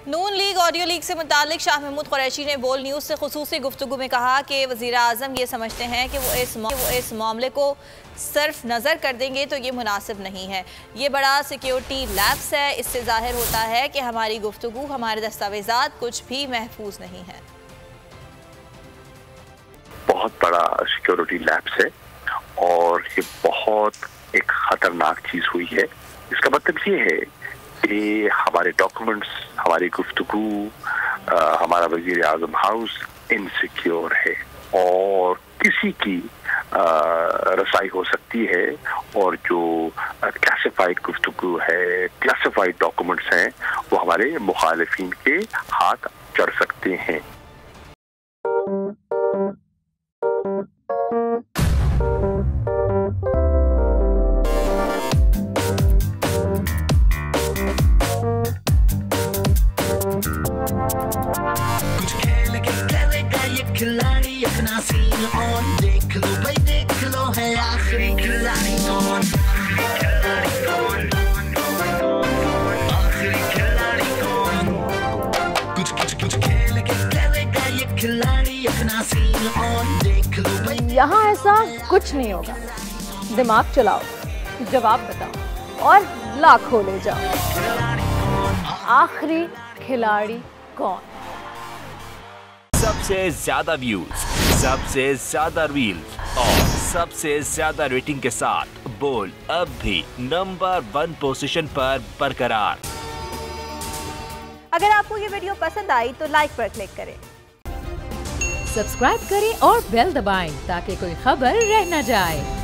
नून league audio league से मुतालिक शाह महमूद कुरैशी ने बोल न्यूज़ से खुसूसी गुफ्तगू में कहा कि वज़ीर आज़म ये समझते हैं कि वो इस मामले को सिर्फ नज़र कर देंगे तो ये मुनासिब नहीं है। ये बड़ा सिक्योरिटी लैप्स है। इससे ज़ाहिर होता है कि हमारी गुफ्तगू, हमारे दस्तावेज़ात कुछ भी महफूज नहीं है। बहुत बड़ा सिक्योरिटी लैप्स है और ये बहुत एक खतरनाक चीज़ हुई है। इसका मतलब ये है कि हमारे डॉक्यूमेंट्स, हमारी गुफ्तगू, हमारा वज़ीर आज़म हाउस इनसिक्योर है और किसी की रसाई हो सकती है और जो क्लासिफाइड गुफ्तगू है, क्लासिफाइड डॉक्यूमेंट्स हैं, वो हमारे मुखालिफिन के हाथ चढ़ सकते हैं। खिलाड़ी अपना सीन ऑन, देख लो भाई देख लो, है आखिरी खिलाड़ी कौन, आखिरी खिलाड़ी कौन, कुछ खेल के करेगा ये खिलाड़ी अपना सीन ऑन, देख लो भाई। यहाँ ऐसा कुछ नहीं होगा। दिमाग चलाओ, जवाब बताओ और लाखों ले जाओ। आखिरी खिलाड़ी कौन? सबसे ज्यादा व्यूज, सबसे ज्यादा रील्स और सबसे ज्यादा रेटिंग के साथ बोल अब भी नंबर 1 पोजीशन पर बरकरार। अगर आपको ये वीडियो पसंद आई तो लाइक पर क्लिक करें, सब्सक्राइब करें और बेल दबाएं ताकि कोई खबर रह न जाए।